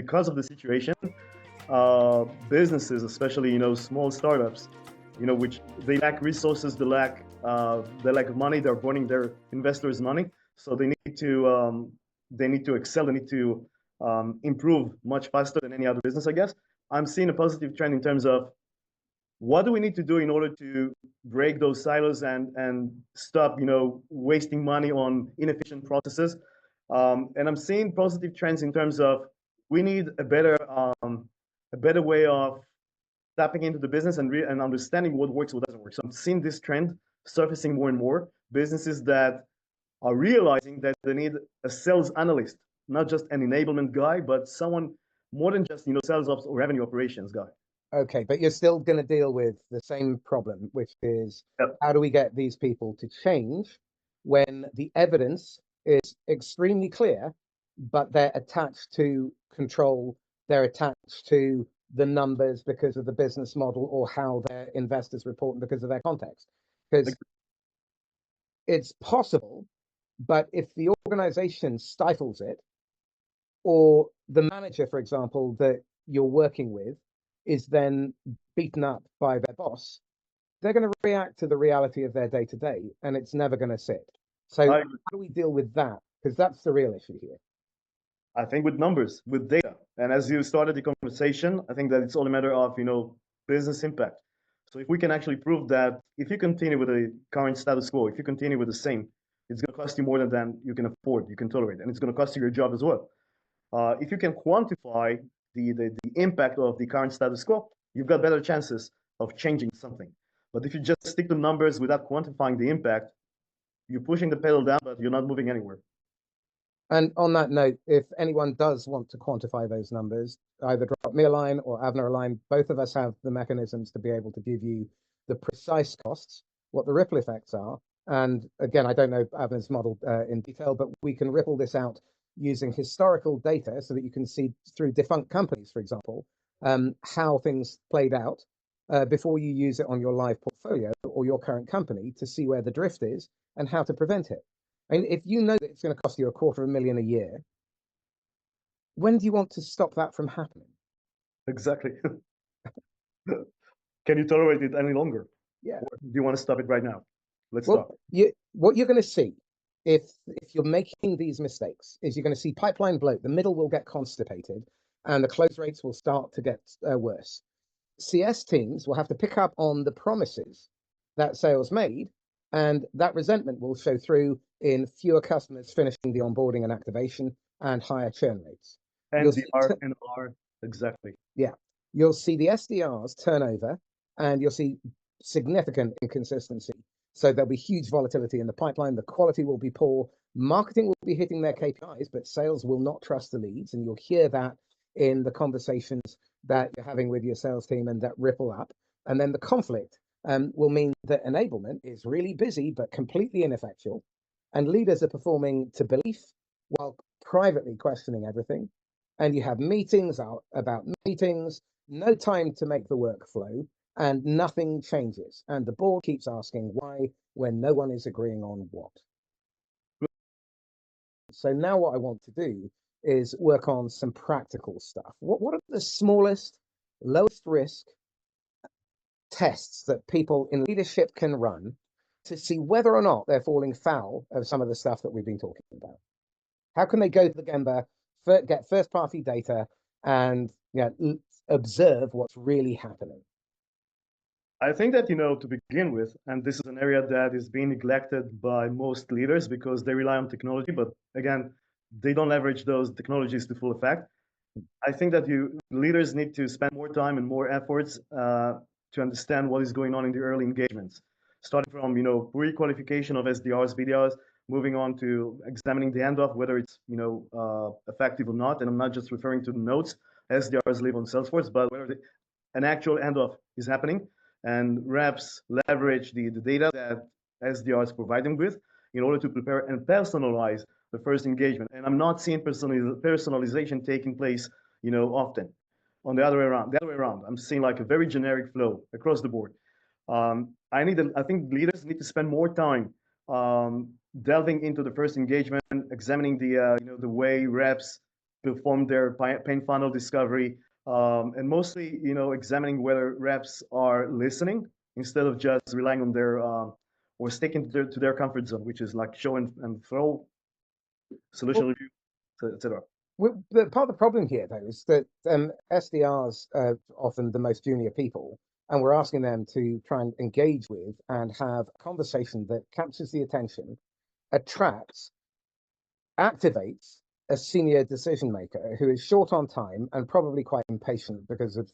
because of the situation, businesses, especially small startups, which they lack resources, they lack money, they're burning their investors' money, so they need to excel, they need to improve much faster than any other business, I guess. I'm seeing a positive trend in terms of what do we need to do in order to break those silos and stop wasting money on inefficient processes. And I'm seeing positive trends in terms of we need a better way of tapping into the business and understanding what works, what doesn't work. So I'm seeing this trend surfacing more and more. Businesses that are realizing that they need a sales analyst, not just an enablement guy, but someone more than just sales ops or revenue operations guy. Okay, but you're still going to deal with the same problem, which is Yep. how do we get these people to change when the evidence is extremely clear, but they're attached to control, they're attached to the numbers because of the business model or how their investors report because of their context. Because it's possible, but if the organization stifles it, or the manager, for example, that you're working with is then beaten up by their boss, they're going to react to the reality of their day to day, and it's never going to sit. So how do we deal with that? Because that's the real issue here. I think with numbers, with data. And as you started the conversation, I think that it's all a matter of, business impact. So if we can actually prove that if you continue with the current status quo, if you continue with the same, it's going to cost you more than you can afford, you can tolerate, and it's going to cost you your job as well. If you can quantify the impact of the current status quo, you've got better chances of changing something. But if you just stick to numbers without quantifying the impact, you're pushing the pedal down, but you're not moving anywhere. And on that note, if anyone does want to quantify those numbers, either drop me a line or Avner a line. Both of us have the mechanisms to be able to give you the precise costs, what the ripple effects are. And again, I don't know Avner's model in detail, but we can ripple this out using historical data so that you can see through defunct companies, for example, how things played out before you use it on your live portfolio or your current company to see where the drift is and how to prevent it. I mean, if you know that it's going to cost you $250,000 a year, when do you want to stop that from happening? Exactly. Can you tolerate it any longer? Yeah. Or do you want to stop it right now? Let's Well, stop. what you're going to see if you're making these mistakes is you're going to see pipeline bloat. The middle will get constipated, and the close rates will start to get worse. CS teams will have to pick up on the promises that sales made, and that resentment will show through in fewer customers finishing the onboarding and activation and higher churn rates. NDR, NR, exactly. Yeah, you'll see the SDRs turnover, and you'll see significant inconsistency. So there'll be huge volatility in the pipeline. The quality will be poor. Marketing will be hitting their KPIs, but sales will not trust the leads. And you'll hear that in the conversations that you're having with your sales team and that ripple up. And then the conflict will mean that enablement is really busy, but completely ineffectual. And leaders are performing to belief while privately questioning everything. And you have meetings about meetings, no time to make the work flow, and nothing changes. And the board keeps asking why when no one is agreeing on what. So now what I want to do is work on some practical stuff. What are the smallest, lowest risk tests that people in leadership can run to see whether or not they're falling foul of some of the stuff that we've been talking about? How can they go to the Gemba, get first party data, and observe what's really happening? I think that, to begin with, and this is an area that is being neglected by most leaders because they rely on technology, but again, they don't leverage those technologies to full effect. I think that leaders need to spend more time and more efforts to understand what is going on in the early engagements, starting from, pre-qualification of SDRs, BDRs, moving on to examining the handoff, whether it's, effective or not. And I'm not just referring to the notes SDRs leave on Salesforce, but whether an actual handoff is happening. And reps leverage the data that SDRs provide them with in order to prepare and personalize the first engagement. And I'm not seeing personalization taking place, often. On the other way around, I'm seeing like a very generic flow across the board. I think leaders need to spend more time delving into the first engagement, examining the way reps perform their pain funnel discovery, and mostly, examining whether reps are listening instead of just relying on their or sticking to their comfort zone, which is like show and throw, solution Well, review, etc. part of the problem here, though, is that SDRs are often the most junior people, and we're asking them to try and engage with and have a conversation that captures the attention, attracts, activates a senior decision maker who is short on time and probably quite impatient because of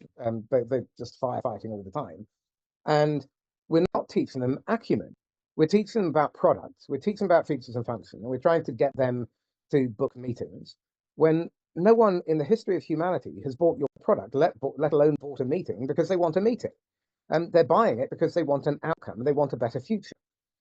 they're just firefighting all the time. And we're not teaching them acumen. We're teaching them about products. We're teaching about features and functions, and we're trying to get them to book meetings when no one in the history of humanity has bought your product, let alone bought a meeting because they want a meeting. And they're buying it because they want an outcome. They want a better future.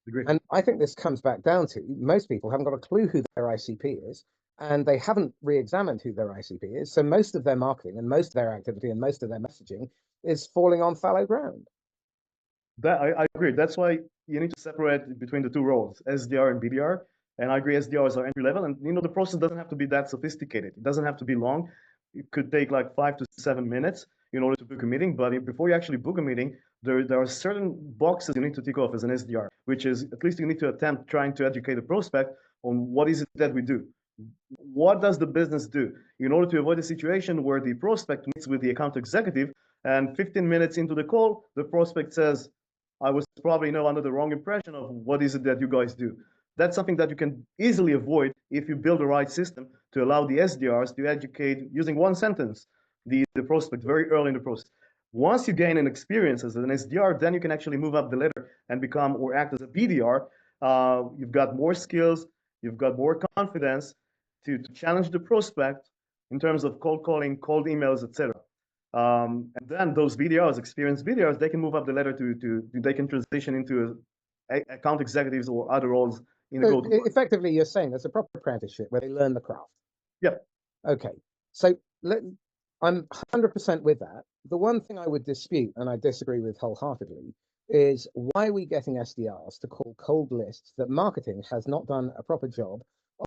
Agree. And I think this comes back down to most people haven't got a clue who their ICP is, and they haven't re-examined who their ICP is. So most of their marketing and most of their activity and most of their messaging is falling on fallow ground. That I agree. That's why you need to separate between the two roles, SDR and BDR. And I agree, SDRs are entry level, and the process doesn't have to be that sophisticated. It doesn't have to be long. It could take like 5 to 7 minutes in order to book a meeting. But before you actually book a meeting, there are certain boxes you need to tick off as an SDR, which is at least you need to attempt trying to educate the prospect on what is it that we do. What does the business do in order to avoid a situation where the prospect meets with the account executive and 15 minutes into the call, the prospect says, I was probably under the wrong impression of what is it that you guys do. That's something that you can easily avoid if you build the right system to allow the SDRs to educate using one sentence the prospect very early in the process. Once you gain an experience as an SDR, then you can actually move up the ladder and become or act as a BDR. You've got more skills, you've got more confidence to challenge the prospect in terms of cold calling, cold emails, etc. And then those BDRs, experienced BDRs, they can move up the ladder they can transition into account executives or other roles in the So go-to. effectively, you're saying there's a proper apprenticeship where they learn the craft. Yep. Okay. So I'm 100% with that. The one thing I would dispute, and I disagree with wholeheartedly, is why are we getting SDRs to call cold lists that marketing has not done a proper job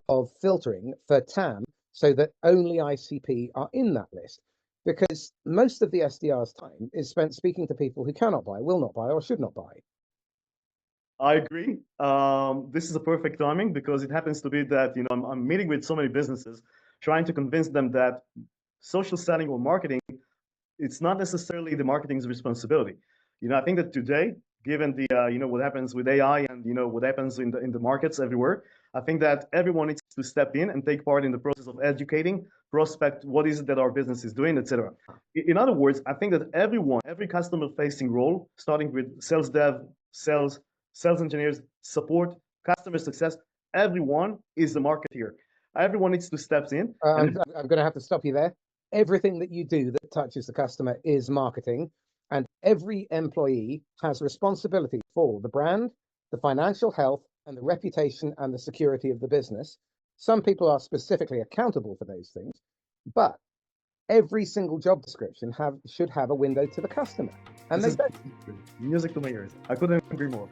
of filtering for TAM so that only ICP are in that list? Because most of the SDR's time is spent speaking to people who cannot buy, will not buy, or should not buy. I agree. This is a perfect timing because it happens to be that I'm meeting with so many businesses, trying to convince them that social selling or marketing, it's not necessarily the marketing's responsibility. I think that today, given the what happens with AI and what happens in the markets everywhere, I think that everyone needs to step in and take part in the process of educating prospect what is it that our business is doing, etc. In other words, I think that every customer-facing role, starting with sales dev, sales engineers, support, customer success, everyone is the marketeer. Everyone needs to step in. I'm going to have to stop you there. Everything that you do that touches the customer is marketing, and every employee has responsibility for the brand, the financial health, and the reputation and the security of the business. Some people are specifically accountable for those things, but every single job description should have a window to the customer. And they don't. Music to my ears. I couldn't agree more.